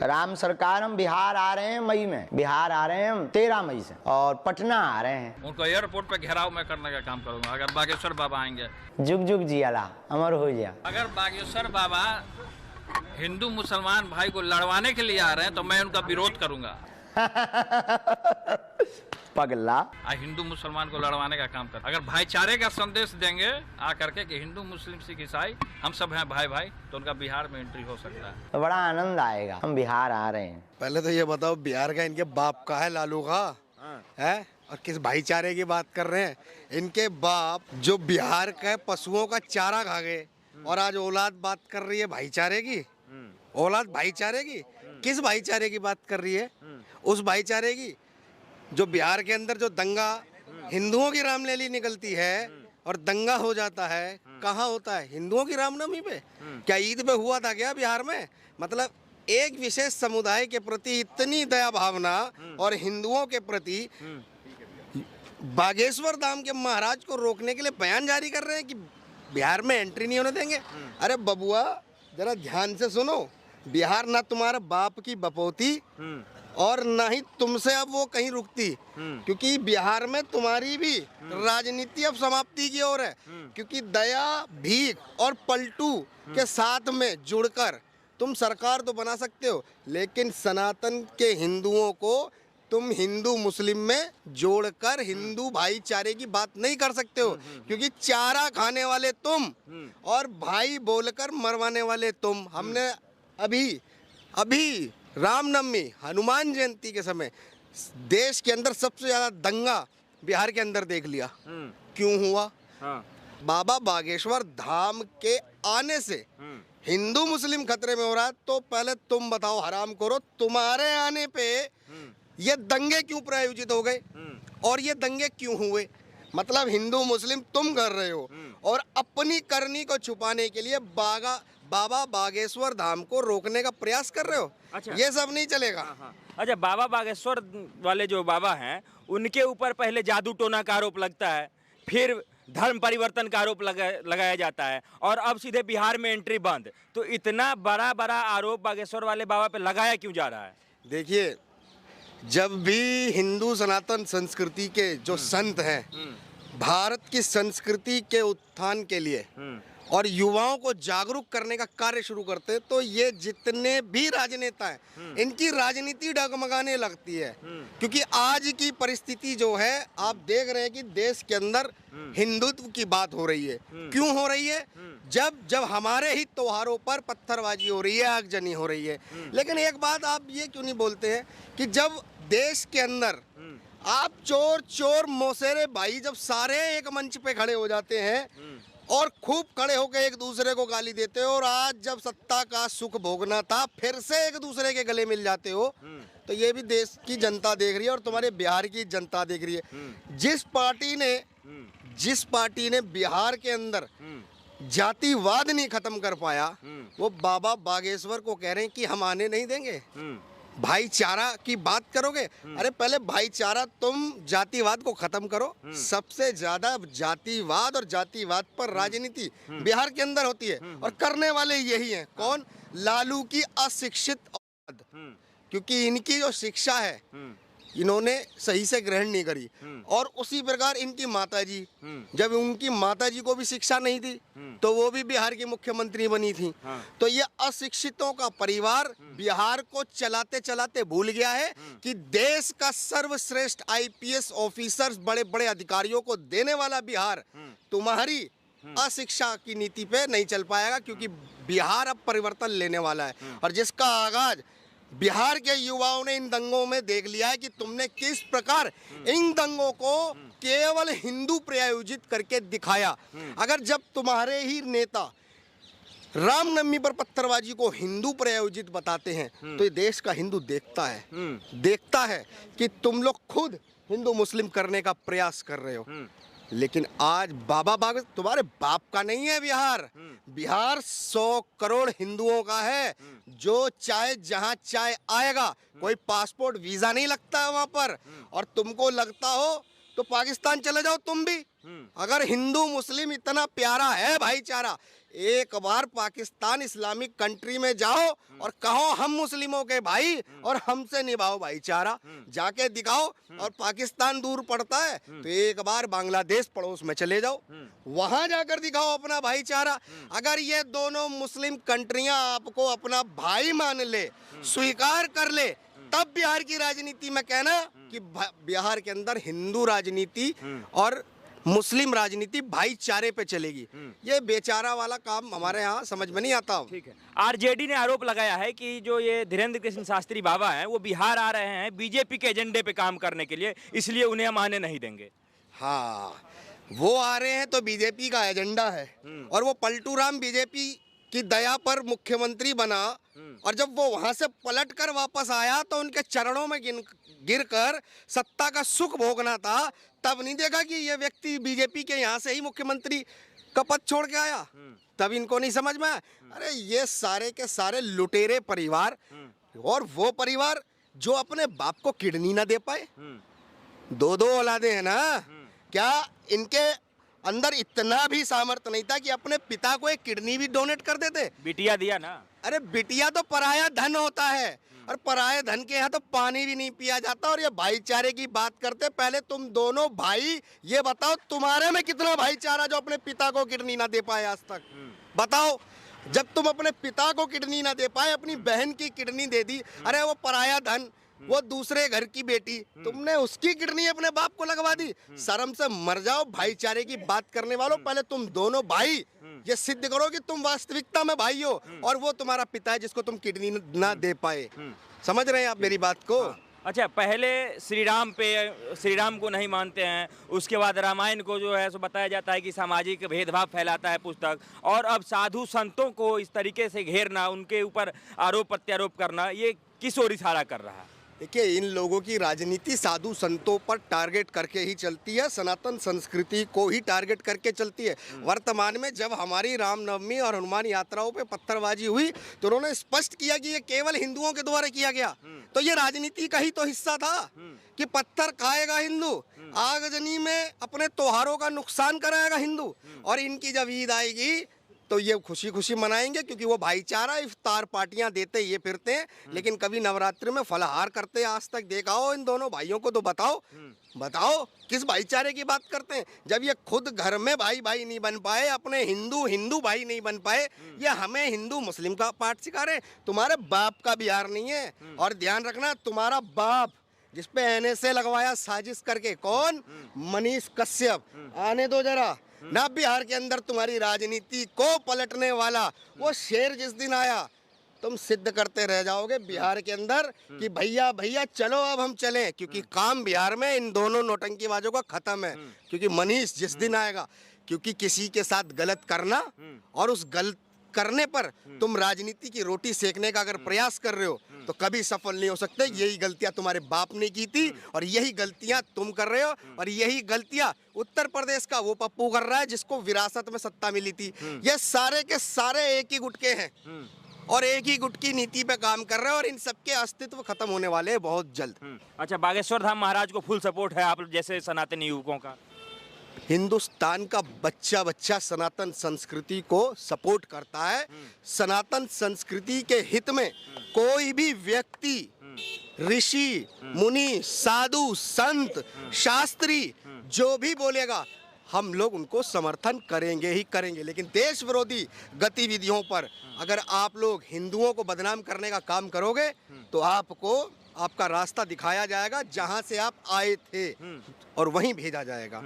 राम सरकार, हम बिहार आ रहे हैं मई में, बिहार आ रहे हैं हम 13 मई से, और पटना आ रहे हैं। उनको एयरपोर्ट पे घेराव में करने का काम करूंगा अगर बागेश्वर बाबा आएंगे। जुग जुग जी अला अमर हो जा। अगर बागेश्वर बाबा हिंदू मुसलमान भाई को लड़वाने के लिए आ रहे हैं तो मैं उनका विरोध करूंगा। पगला हिंदू मुसलमान को लड़वाने का काम कर, अगर भाईचारे का संदेश देंगे आ करके कि हिंदू मुस्लिम सिख ईसाई हम सब हैं भाई भाई, तो उनका बिहार में एंट्री हो सकता है। तो बड़ा आनंद आएगा। हम बिहार आ रहे हैं। पहले तो ये बताओ, बिहार का इनके बाप का है लालू का है, और किस भाईचारे की बात कर रहे हैं? इनके बाप जो बिहार के पशुओं का चारा खा गए, और आज औलाद बात कर रही है भाईचारे की। औलाद भाईचारे की? किस भाईचारे की बात कर रही है? उस भाईचारे की जो बिहार के अंदर जो दंगा, हिंदुओं की रामलीला निकलती है और दंगा हो जाता है, कहाँ होता है? हिंदुओं की रामनवमी पे। क्या ईद पे हुआ था क्या बिहार में? मतलब एक विशेष समुदाय के प्रति इतनी दया भावना, और हिंदुओं के प्रति बागेश्वर धाम के महाराज को रोकने के लिए बयान जारी कर रहे हैं कि बिहार में एंट्री नहीं होने देंगे। अरे बबुआ, जरा ध्यान से सुनो, बिहार ना तुम्हारा बाप की बपौती और ना ही तुमसे अब वो कहीं रुकती, क्योंकि बिहार में तुम्हारी भी राजनीति अब समाप्ति की ओर है। क्योंकि दया, भीख और पलटू के साथ में जुड़कर तुम सरकार तो बना सकते हो, लेकिन सनातन के हिंदुओं को तुम हिंदू मुस्लिम में जोड़कर हिंदू भाईचारे की बात नहीं कर सकते हो, क्योंकि चारा खाने वाले तुम और भाई बोलकर मरवाने वाले तुम। हमने अभी रामनवमी, हनुमान जयंती के समय देश के अंदर सबसे ज्यादा दंगा बिहार के अंदर देख लिया। क्यों हुआ? बाबा बागेश्वर धाम के आने से हिंदू मुस्लिम खतरे में हो रहा है। तो पहले तुम बताओ हराम करो, तुम्हारे आने पे ये दंगे क्यों प्रायोजित हो गए और ये दंगे क्यों हुए? मतलब हिंदू मुस्लिम तुम कर रहे हो, और अपनी करनी को छुपाने के लिए बाबा बागेश्वर धाम को रोकने का प्रयास कर रहे हो। अच्छा, ये सब नहीं चलेगा। अच्छा, बाबा बागेश्वर वाले जो बाबा हैं, उनके ऊपर पहले जादू टोना का आरोप लगता है, फिर धर्म परिवर्तन का आरोप लगाया जाता है, और अब सीधे बिहार में एंट्री बंद। तो इतना बड़ा बड़ा आरोप बागेश्वर वाले बाबा पे लगाया क्यों जा रहा है? देखिए, जब भी हिंदू सनातन संस्कृति के जो संत हैं, भारत की संस्कृति के उत्थान के लिए और युवाओं को जागरूक करने का कार्य शुरू करते हैं, तो ये जितने भी राजनेता हैं, इनकी राजनीति डगमगाने लगती है। क्योंकि आज की परिस्थिति जो है, आप देख रहे हैं कि देश के अंदर हिंदुत्व की बात हो रही है। क्यों हो रही है? जब हमारे ही त्योहारों पर पत्थरबाजी हो रही है, आगजनी हो रही है। लेकिन एक बात आप ये क्यों नहीं बोलते हैं कि जब देश के अंदर आप चोर मौसेरे भाई जब सारे एक मंच पे खड़े हो जाते हैं और खूब खड़े होकर एक दूसरे को गाली देते हो, और आज जब सत्ता का सुख भोगना था फिर से एक दूसरे के गले मिल जाते हो, तो ये भी देश की जनता देख रही है और तुम्हारे बिहार की जनता देख रही है। जिस पार्टी ने बिहार के अंदर जातिवाद नहीं खत्म कर पाया, वो बाबा बागेश्वर को कह रहे हैं कि हम आने नहीं देंगे। भाईचारा की बात करोगे? अरे पहले भाईचारा, तुम जातिवाद को खत्म करो। सबसे ज्यादा जातिवाद और जातिवाद पर राजनीति बिहार के अंदर होती है, और करने वाले यही हैं। कौन? लालू की अशिक्षित औलाद। क्योंकि इनकी जो शिक्षा है इन्होंने सही से ग्रहण नहीं करी, और उसी प्रकार इनकी माताजी, जब उनकी माताजी को भी शिक्षा नहीं थी तो वो भी बिहार की मुख्यमंत्री बनी थी। तो ये अशिक्षितों का परिवार बिहार को चलाते चलाते भूल गया है कि देश का सर्वश्रेष्ठ आईपीएस ऑफिसर्स, बड़े बड़े अधिकारियों को देने वाला बिहार तुम्हारी अशिक्षा की नीति पे नहीं चल पाएगा, क्योंकि बिहार अब परिवर्तन लेने वाला है। और जिसका आगाज बिहार के युवाओं ने इन दंगों में देख लिया है कि तुमने किस प्रकार इन दंगों को केवल हिंदू प्रायोजित करके दिखाया। अगर जब तुम्हारे ही नेता रामनवमी पर पत्थरबाजी को हिंदू प्रायोजित बताते हैं, तो ये देश का हिंदू देखता है कि तुम लोग खुद हिंदू मुस्लिम करने का प्रयास कर रहे हो। लेकिन आज बाबा बाग तुम्हारे बाप का नहीं है। बिहार 100 करोड़ हिंदुओं का है, जो चाहे जहां चाहे आएगा। कोई पासपोर्ट वीजा नहीं लगता है वहां पर, और तुमको लगता हो तो पाकिस्तान चले जाओ तुम भी। अगर हिंदू मुस्लिम इतना प्यारा है भाईचारा एक बार पाकिस्तान इस्लामिक कंट्री में जाओ और कहो हम मुस्लिमों के भाई और हमसे निभाओ भाईचारा, जाके दिखाओ। और पाकिस्तान दूर पड़ता है तो एक बार बांग्लादेश पड़ोस में चले जाओ, वहां जाकर दिखाओ अपना भाईचारा। अगर ये दोनों मुस्लिम कंट्रियां आपको अपना भाई मान ले, स्वीकार कर ले, तब बिहार की राजनीति में कहना कि बिहार के अंदर हिंदू राजनीति और मुस्लिम राजनीति भाईचारे पे चलेगी। ये बेचारा वाला काम हमारे यहाँ समझ में नहीं आता। ठीक है। आरजेडी ने आरोप लगाया है कि जो ये धीरेन्द्र कृष्ण शास्त्री बाबा हैं वो बिहार आ रहे हैं बीजेपी के एजेंडे पे काम करने के लिए, इसलिए उन्हें हम आने नहीं देंगे। हाँ, वो आ रहे हैं तो बीजेपी का एजेंडा है, और वो पलटू राम बीजेपी की दया पर मुख्यमंत्री बना, और जब वो वहां से पलट कर वापस आया तो उनके चरणों में गिरकर सत्ता का सुख भोगना था। तब नहीं देखा कि ये व्यक्ति बीजेपी के यहाँ से ही मुख्यमंत्री का पद छोड़ के आया, तब इनको नहीं समझ में आया। अरे ये सारे के सारे लुटेरे परिवार, और वो परिवार जो अपने बाप को किडनी ना दे पाए, दो औलादे हैं ना, क्या इनके अंदर इतना भी सामर्थ्य नहीं था कि अपने पिता को एक किडनी भी डोनेट कर देते? बिटिया दिया ना। अरे बिटिया तो पराया धन होता है, और पराये धन के यहाँ तो पानी भी नहीं पिया जाता। और ये भाईचारे की बात करते, पहले तुम दोनों भाई ये बताओ तुम्हारे में कितना भाईचारा जो अपने पिता को किडनी ना दे पाए आज तक? बताओ, जब तुम अपने पिता को किडनी ना दे पाए, अपनी बहन की किडनी दे दी। अरे वो पराया धन, वो दूसरे घर की बेटी, तुमने उसकी किडनी अपने बाप को लगवा दी। शर्म से मर जाओ भाईचारे की बात करने वालों। पहले तुम दोनों भाई ये सिद्ध करो कि तुम वास्तविकता में भाई हो, और वो तुम्हारा पिता है जिसको तुम किडनी ना दे पाए। समझ रहे हैं आप मेरी बात को? अच्छा, पहले श्री राम को नहीं मानते हैं, उसके बाद रामायण को जो है सो बताया जाता है कि सामाजिक भेदभाव फैलाता है पुस्तक, और अब साधु संतों को इस तरीके से घेरना, उनके ऊपर आरोप प्रत्यारोप करना, ये किस ओर इशारा कर रहा है? देखिए, इन लोगों की राजनीति साधु संतों पर टारगेट करके ही चलती है, सनातन संस्कृति को ही टारगेट करके चलती है। वर्तमान में जब हमारी रामनवमी और हनुमान यात्राओं पे पत्थरबाजी हुई तो उन्होंने स्पष्ट किया कि ये केवल हिंदुओं के द्वारा किया गया। तो ये राजनीति का ही तो हिस्सा था कि पत्थर खाएगा हिंदू, आगजनी में अपने त्योहारों का नुकसान कराएगा हिंदू, और इनकी जब ईद आएगी तो ये खुशी खुशी मनाएंगे, क्योंकि वो भाईचारा इफ्तार पार्टियां देते ये फिरते हैं, लेकिन कभी नवरात्रि में फलाहार करते आज तक देखा हो इन दोनों भाइयों को? तो बताओ किस भाईचारे की बात करते हैं, जब ये खुद घर में भाई भाई नहीं बन पाए, अपने हिंदू भाई नहीं बन पाए, ये हमें हिंदू मुस्लिम का पाठ सिखा रहे। तुम्हारे बाप का बिहार नहीं है, और ध्यान रखना, तुम्हारा बाप जिसपे NSA लगवाया साजिश करके, कौन? मनीष कश्यप। आने दो जरा ना, बिहार के अंदर तुम्हारी राजनीति को पलटने वाला वो शेर जिस दिन आया, तुम सिद्ध करते रह जाओगे बिहार के अंदर कि भैया चलो अब हम चलें, क्योंकि काम बिहार में इन दोनों नौटंकीबाजों का खत्म है। क्योंकि मनीष जिस दिन आएगा, क्योंकि किसी के साथ गलत करना और उस गलत करने पर तुम राजनीति की रोटी सेकने का अगर प्रयास कर रहे हो तो कभी सफल नहीं हो सकते। यही गलतियां तुम्हारे बाप ने की थी, और यही गलतियां तुम कर रहे हो, और यही गलतियां उत्तर प्रदेश का वो पप्पू कर रहा है जिसको विरासत में सत्ता मिली थी। ये सारे के सारे एक ही गुट के हैं, और एक ही गुट की नीति पे काम कर रहे हैं, और इन सबके अस्तित्व खत्म होने वाले हैं बहुत जल्द। अच्छा, बागेश्वर धाम महाराज को फुल सपोर्ट है आप जैसे सनातनी युवकों का? हिंदुस्तान का बच्चा सनातन संस्कृति को सपोर्ट करता है। सनातन संस्कृति के हित में कोई भी व्यक्ति, ऋषि मुनि, साधु संत, शास्त्री जो भी बोलेगा, हम लोग उनको समर्थन करेंगे ही करेंगे। लेकिन देश विरोधी गतिविधियों पर अगर आप लोग हिंदुओं को बदनाम करने का काम करोगे तो आपको आपका रास्ता दिखाया जाएगा, जहां से आप आए थे और वहीं भेजा जाएगा।